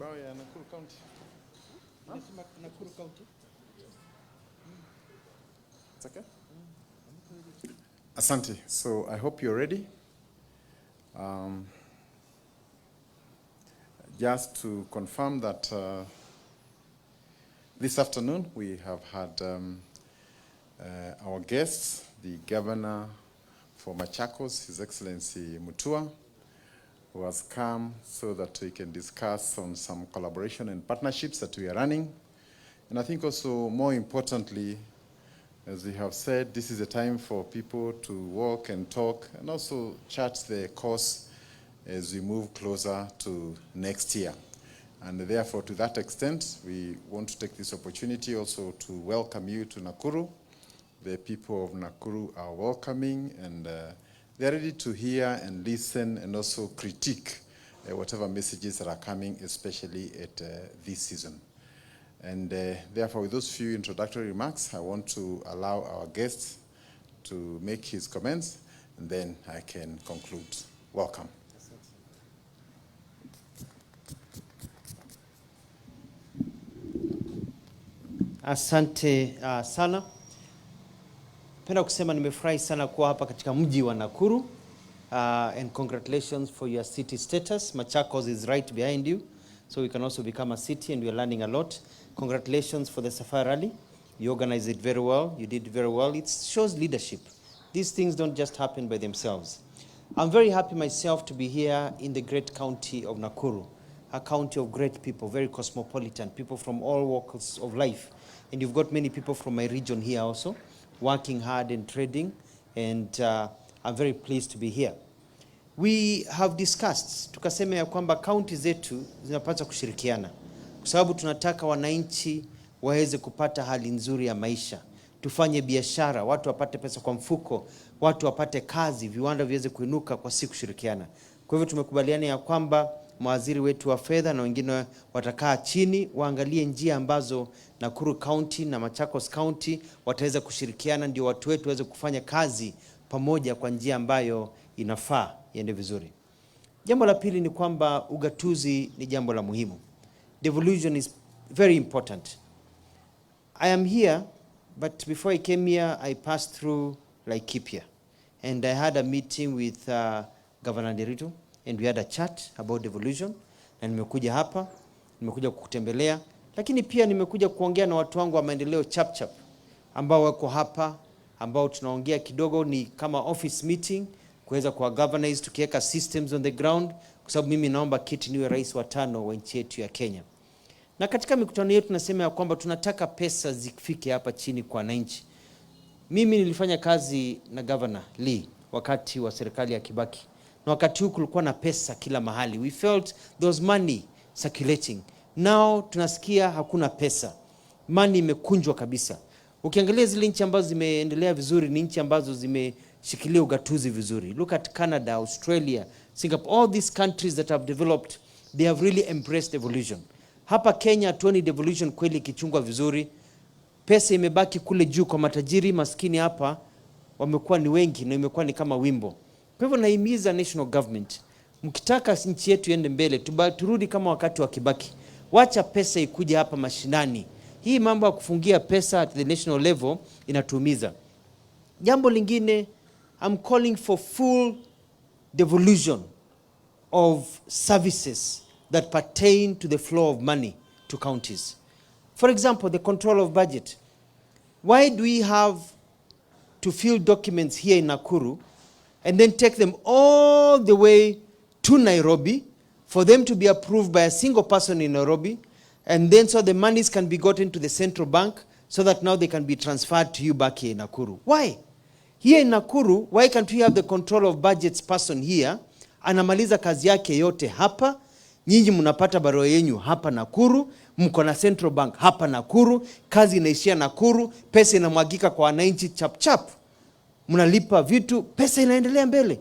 Kibao ya Nakuru County. Nakuru County. It's okay? Asante. So I hope you're ready. Just to confirm that this afternoon we have had our guests, the Governor for Machakos, His Excellency Mutua, who has come so that we can discuss on some collaboration and partnerships that we are running. And I think also more importantly, as we have said, this is a time for people to walk and talk and also chart the course as we move closer to next year. And therefore, to that extent, we want to take this opportunity also to welcome you to Nakuru. The people of Nakuru are welcoming and they're ready to hear and listen and also critique whatever messages that are coming, especially at this season. And therefore, with those few introductory remarks, I want to allow our guest to make his comments, and then I can conclude. Welcome. Asante sana. Penda kusema nimefurahi sana kuwa hapa katika mji wa Nakuru. And congratulations for your city status. Machakos is right behind you. So we can also become a city and we are learning a lot. Congratulations for the Serikali. You organized it very well. You did very well. It shows leadership. These things don't just happen by themselves. I'm very happy myself to be here in the great county of Nakuru. A county of great people, very cosmopolitan, people from all walks of life. And you've got many people from my region here also, working hard and trading. And I'm very pleased to be here. We have discussed, tukasema ya kwamba county zetu zinapaswa kushirikiana. Kwa sababu tunataka wananchi waweze kupata hali nzuri ya maisha. Tufanye biashara, watu wapate pesa kwa mfuko, watu wapate kazi, viwanda viweze kuinuka kwa siku kushirikiana. Kwa hivyo tumekubaliana ya kwamba mawaziri wetu wa fedha na wengine watakaa chini, waangalie njia ambazo Nakuru County na Machakos County wataweza kushirikiana ndio watu wetu waweze kufanya kazi pamoja kwa njia ambayo inafaa iende vizuri. Jambo la pili ni kwamba ugatuzi ni jambo la muhimu. Devolution is very important. I am here, but before I came here, I passed through Laikipia. And I had a meeting with Governor Nderitu, and we had a chat about devolution. Na nimekuja hapa, nimekuja kukutembelea, lakini pia nimekuja kuongea na watu wangu wa maendeleo chap ambao wako hapa, ambao tunaongea kidogo ni kama office meeting, kuweza kwa governors tukiweka systems on the ground, kwa sababu mimi naomba kiti niwe rais wa 5 wa nchi yetu ya Kenya. Na katika mikutano yetu tunasema ya kwamba tunataka pesa zifike hapa chini kwa wananchi. Mimi nilifanya kazi na Governor Lee wakati wa serikali ya Kibaki. Na wakati huu kulikuwa na pesa kila mahali. We felt there was money circulating. Now tunasikia hakuna pesa. Money imekunjwa kabisa. Ukiangalia zile nchi ambazo zimeendelea vizuri ni nchi ambazo zimeshikilia ugatuzi vizuri. Look at Canada, Australia, Singapore, all these countries that have developed, they have really embraced devolution. Hapa Kenya tuoni devolution kweli kichungwa vizuri. Pesa imebaki kule juu kwa matajiri, maskini hapa wamekuwa ni wengi na imekuwa ni kama wimbo. Kwa hivyo naimiza national government, mkitaka nchi yetu iende mbele, turudi kama wakati wa Kibaki. Wacha pesa ikuje hapa mashinani. Hii mambo ya kufungia pesa at the national level inatuumiza. Jambo lingine, I'm calling for full devolution of services that pertain to the flow of money to counties. For example, the control of budget. Why do we have to fill documents here in Nakuru and then take them all the way to Nairobi for them to be approved by a single person in Nairobi, and then so the monies can be gotten to the central bank so that now they can be transferred to you back here in Nakuru? Why? Here in Nakuru, why can't we have the control of budgets person here, anamaliza kazi yake yote hapa, nyinyi mnapata barua yenu hapa Nakuru, mko na central bank hapa Nakuru, kazi inaishia Nakuru, pesa inamwagika kwa wananchi chap, mnalipa vitu, pesa inaendelea mbele.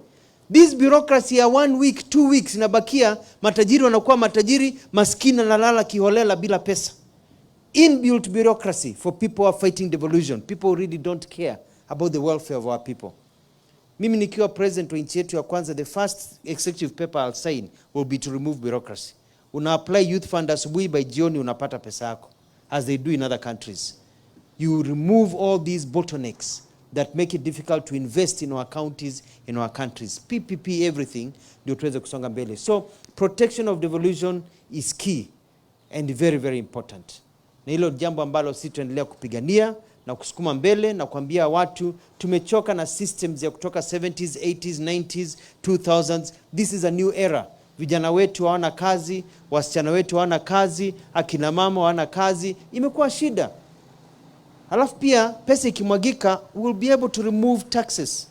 This bureaucracy ya 1 week, 2 weeks inabakia, matajiri wanakuwa matajiri, maskini analala kiholela bila pesa. Inbuilt bureaucracy for people who are fighting devolution. People who really don't care about the welfare of our people. Mimi nikiwa president wa nchi yetu ya kwanza, the first executive paper I'll sign will be to remove bureaucracy. una apply youth fund asubuhi, by jioni unapata pesa yako, as they do in other countries. You remove all these bottlenecks that make it difficult to invest in our counties, in our countries. PPP, everything, ndio tuweze kusonga mbele. So protection of devolution is key and very, very important. Na hilo jambo ambalo sisi tuendelea kupigania na kusukuma mbele na kuambia watu tumechoka na systems ya kutoka 70s, 80s, 90s, 2000s. This is a new era. Vijana wetu hawana kazi, wasichana wetu hawana kazi, akina mama hawana kazi, imekuwa shida. Alafu pia pesa ikimwagika, we'll be able to remove taxes.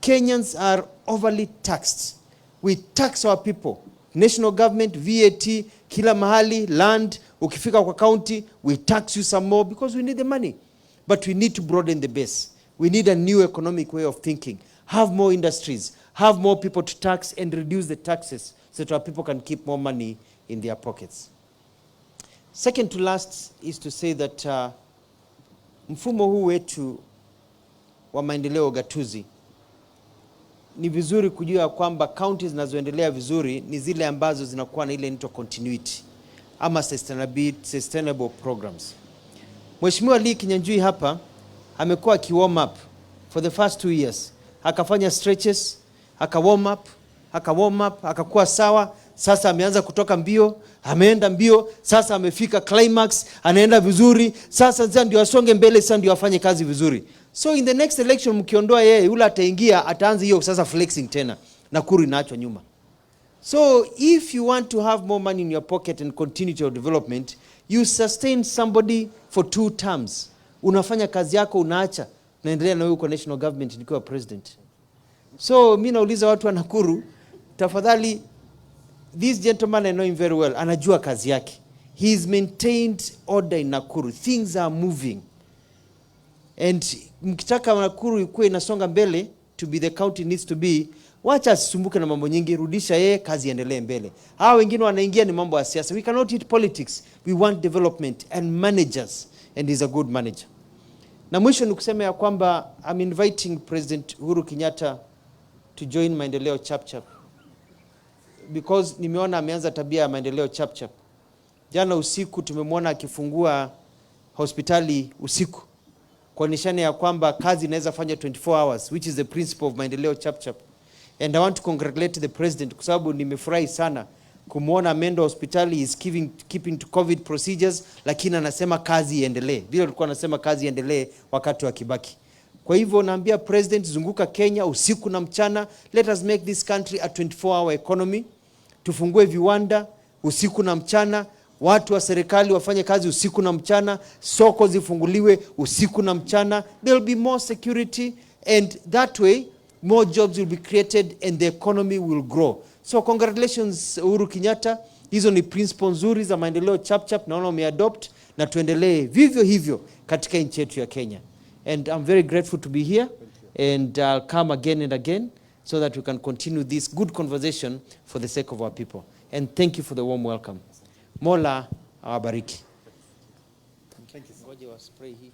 Kenyans are overly taxed. We tax our people. National government, VAT, kila mahali, land, ukifika kwa county, we tax you some more because we need the money. But we need to broaden the base. We need a new economic way of thinking. Have more industries, have more people to tax and reduce the taxes so that our people can keep more money in their pockets. Second to last is to say that mfumo huu wetu wa maendeleo gatuzi, ni vizuri kujua kwamba counties zinazoendelea vizuri ni zile ambazo zinakuwa na ile inaitwa continuity ama sustainable programs. Mheshimiwa Lee Kinyanjui hapa amekuwa aki-warm up for the first 2 years. Akafanya stretches, aka-warm up, akakuwa sawa. Sasa ameanza kutoka mbio, ameenda mbio, sasa amefika climax, anaenda vizuri. Sasa ndio asonge mbele, sasa ndio afanye kazi vizuri. So in the next election mkiondoa yeye, yule ataingia, ataanza hiyo sasa flexing tena. Nakuru inaachwa nyuma. So if you want to have more money in your pocket and continue your development, you sustain somebody for 2 terms. Unafanya kazi yako, unaacha, naendelea na wewe kwa national government nikiwa president. So mimi nauliza watu wa Nakuru, tafadhali, this gentleman I know him very well, anajua kazi yake. He's maintained order in Nakuru. Things are moving. And mkitaka Nakuru ikuwe inasonga mbele, to be the county needs to be, wacha asisumbuke na mambo nyingi, rudisha yeye, kazi endelee mbele. Hawa wengine wanaingia ni mambo ya siasa. We cannot eat politics. We want development and managers, and he's a good manager. Na mwisho ni kusema ya kwamba I'm inviting President Uhuru Kenyatta to join Maendeleo Chapchap, because nimeona ameanza tabia ya Maendeleo Chapchap. Jana usiku tumemwona akifungua hospitali usiku, kwa nishani ya kwamba kazi inaweza fanya 24 hours, which is the principle of Maendeleo Chapchap. And I want to congratulate the president kwa sababu nimefurahi sana kumwona Mendo hospitali is keeping to COVID procedures, lakini anasema kazi iendelee. Vile alikuwa anasema kazi iendelee wakati wa Kibaki. Kwa hivyo naambia president, zunguka Kenya usiku na mchana. Let us make this country a 24-hour economy. Tufungue viwanda usiku na mchana. Watu wa serikali wafanye kazi usiku na mchana. Soko zifunguliwe usiku na mchana. There will be more security, and that way more jobs will be created and the economy will grow. So congratulations Uhuru Kenyatta. Hizo ni principles nzuri za Maendeleo Chapchap, naona umeadopt, na tuendelee vivyo hivyo katika nchi yetu ya Kenya. And I'm very grateful to be here, and I'll come again and again so that we can continue this good conversation for the sake of our people. And thank you for the warm welcome. Mola awabariki. Thank you. Ngoja wa spray hii.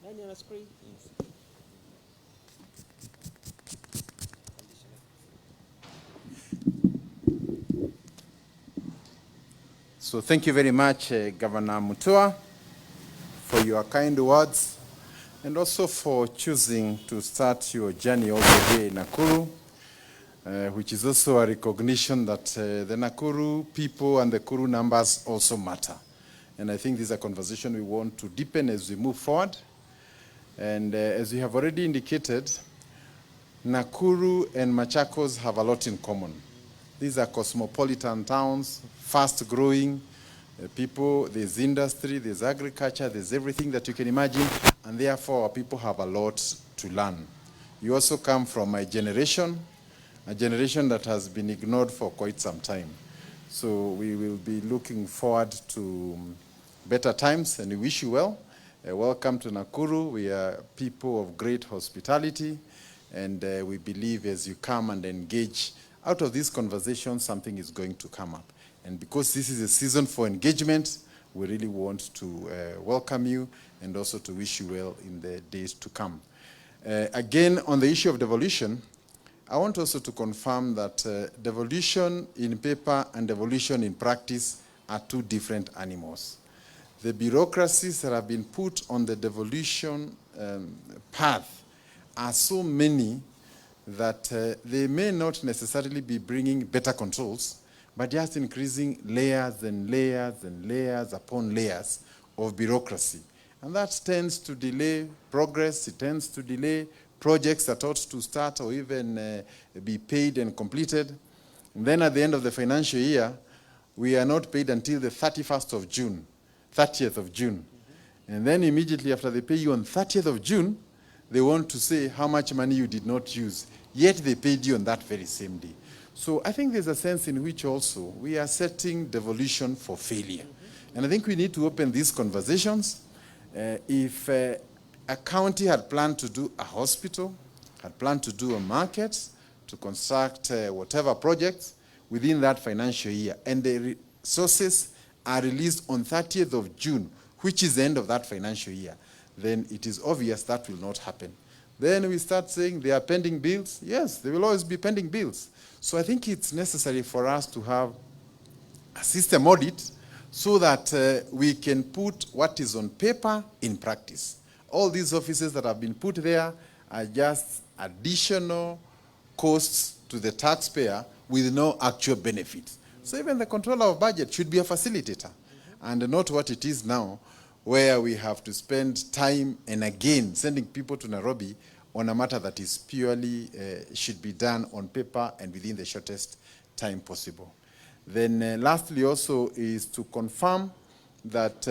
Nani ana spray? So thank you very much, Governor Mutua, for your kind words, and also for choosing to start your journey all the way in Nakuru, which is also a recognition that the Nakuru people and the Nakuru numbers also matter. And I think this is a conversation we want to deepen as we move forward. And as we have already indicated, Nakuru and Machakos have a lot in common. These are cosmopolitan towns, fast-growing people. There's industry, there's agriculture, there's everything that you can imagine, and therefore our people have a lot to learn. You also come from a generation that has been ignored for quite some time. So we will be looking forward to better times, and we wish you well. Welcome to Nakuru. We are people of great hospitality, and we believe as you come and engage, out of this conversation, something is going to come up. And because this is a season for engagement, we really want to welcome you and also to wish you well in the days to come. Again, on the issue of devolution, I want also to confirm that devolution in paper and devolution in practice are two different animals. The bureaucracies that have been put on the devolution path are so many that they may not necessarily be bringing better controls, but just increasing layers and layers and layers upon layers of bureaucracy. And that tends to delay progress, it tends to delay projects that ought to start or even be paid and completed. And then at the end of the financial year, we are not paid until the 31st of June, 30th of June. And then immediately after they pay you on 30th of June, they want to say how much money you did not use, yet they paid you on that very same day. So I think there's a sense in which also we are setting devolution for failure. And I think we need to open these conversations. If a county had planned to do a hospital, had planned to do a market, to construct whatever projects within that financial year, and the resources are released on 30th of June, which is the end of that financial year, then it is obvious that will not happen. Then we start saying they are pending bills. Yes, there will always be pending bills. So I think it's necessary for us to have a system audit so that we can put what is on paper in practice. All these offices that have been put there are just additional costs to the taxpayer with no actual benefit. So even the controller of budget should be a facilitator and not what it is now, where we have to spend time and again sending people to Nairobi on a matter that is purely should be done on paper and within the shortest time possible. Then lastly also is to confirm that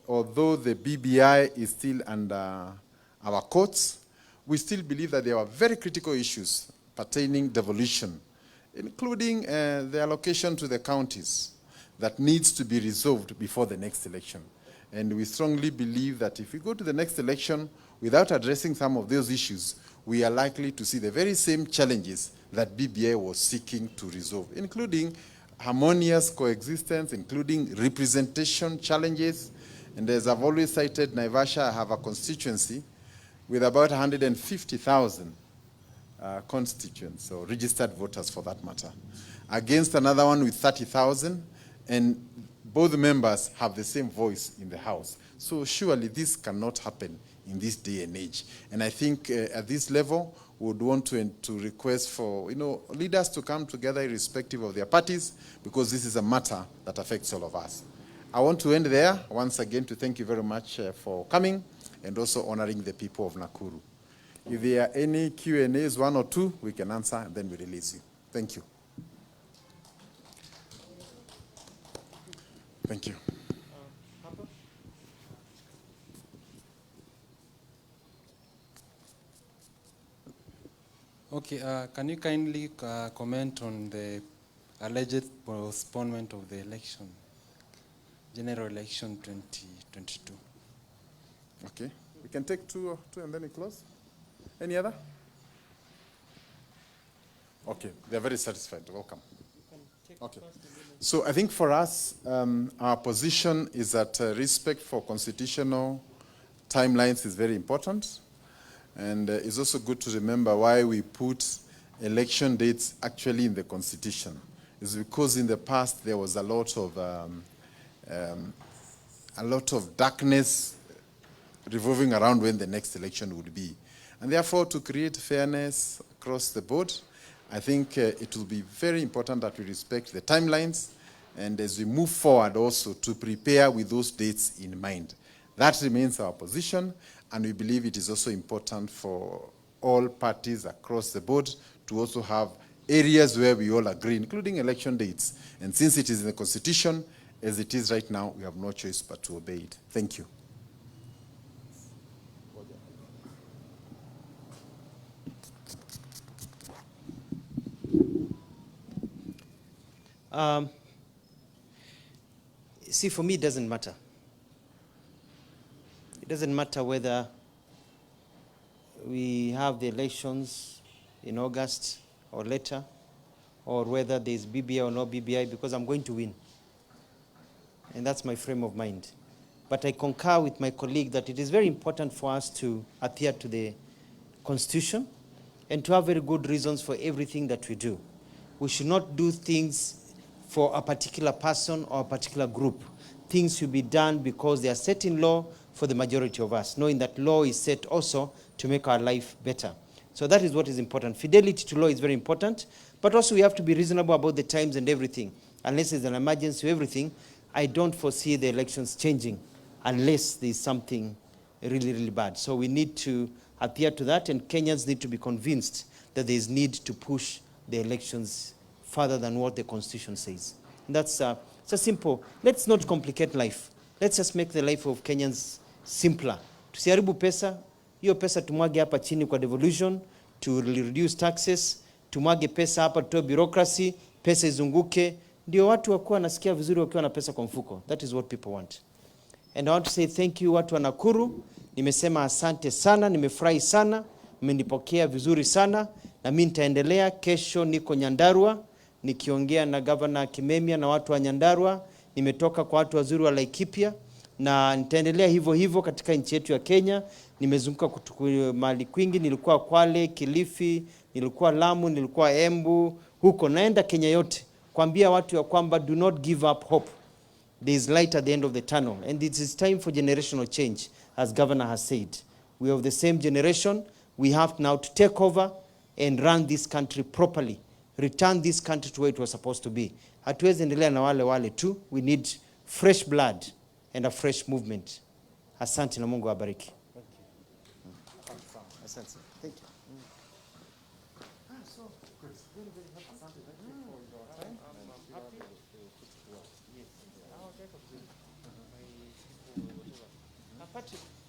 although the BBI is still under our courts, we still believe that there are very critical issues pertaining devolution, including the allocation to the counties that needs to be resolved before the next election. And we strongly believe that if we go to the next election without addressing some of those issues, we are likely to see the very same challenges that BBI was seeking to resolve, including harmonious coexistence, including representation challenges. And as I've always cited, Naivasha, I have a constituency with about 150,000 constituents, or registered voters for that matter, against another one with 30,000, and both members have the same voice in the House. So surely this cannot happen in this day and age. And I think at this level, we would want to request for leaders to come together irrespective of their parties, because this is a matter that affects all of us. I want to end there, once again, to thank you very much for coming and also honoring the people of Nakuru. If there are any Q&As, one or two, we can answer and then we release you. Thank you. Thank you. Okay, can you kindly comment on the alleged postponement of the election, general election 2022? Okay, we can take two and then we close. Any other? Okay, they're very satisfied. Welcome. Okay. So I think for us, our position is that respect for constitutional timelines is very important. And it's also good to remember why we put election dates actually in the Constitution. It's because in the past there was a lot of darkness revolving around when the next election would be. And therefore, to create fairness across the board, I think it will be very important that we respect the timelines, and as we move forward also to prepare with those dates in mind. That remains our position, and we believe it is also important for all parties across the board to also have areas where we all agree, including election dates. And since it is in the Constitution, as it is right now, we have no choice but to obey it. Thank you. See, for me, it doesn't matter. It doesn't matter whether we have the elections in August or later, or whether there's BBI or no BBI, because I'm going to win. And that's my frame of mind. But I concur with my colleague that it is very important for us to adhere to the Constitution and to have very good reasons for everything that we do. We should not do things for a particular person or a particular group. Things should be done because they are set in law for the majority of us, knowing that law is set also to make our life better. So that is what is important. Fidelity to law is very important, but also we have to be reasonable about the times and everything. Unless there's an emergency or everything, I don't foresee the elections changing unless there's something really, really bad. So we need to adhere to that, and Kenyans need to be convinced that there is need to push the elections further than what the Constitution says. And that's it's a simple. Let's not complicate life. Let's just make the life of Kenyans simpler. Tusiharibu pesa. Hiyo pesa tumwage hapa chini kwa devolution, to reduce taxes, tumwage pesa hapa tutoe bureaucracy, pesa izunguke, ndio watu wakuwa nasikia vizuri wakiwa na pesa kwa mfuko. That is what people want. And I want to say thank you watu wa Nakuru. Nimesema asante sana, nimefurahi sana, mmenipokea vizuri sana, na mimi nitaendelea. Kesho niko Nyandarua nikiongea na Governor Kimemia na watu wa Nyandarua. Nimetoka kwa watu wazuri wa Laikipia, na nitaendelea hivyo hivyo katika nchi yetu ya Kenya. Nimezunguka mahali kwingi, nilikuwa Kwale, Kilifi, nilikuwa Lamu, nilikuwa Embu, huko naenda Kenya yote kuambia watu ya kwamba do not give up hope. There is light at the end of the tunnel, and it is time for generational change, as Governor has said. We are of the same generation. We have now to take over and run this country properly. Return this country to where it was supposed to be. Hatuwezi endelea na wale tu. We need fresh blood and a fresh movement. Asante na Mungu awabariki. Asante. Thank you. Patrick.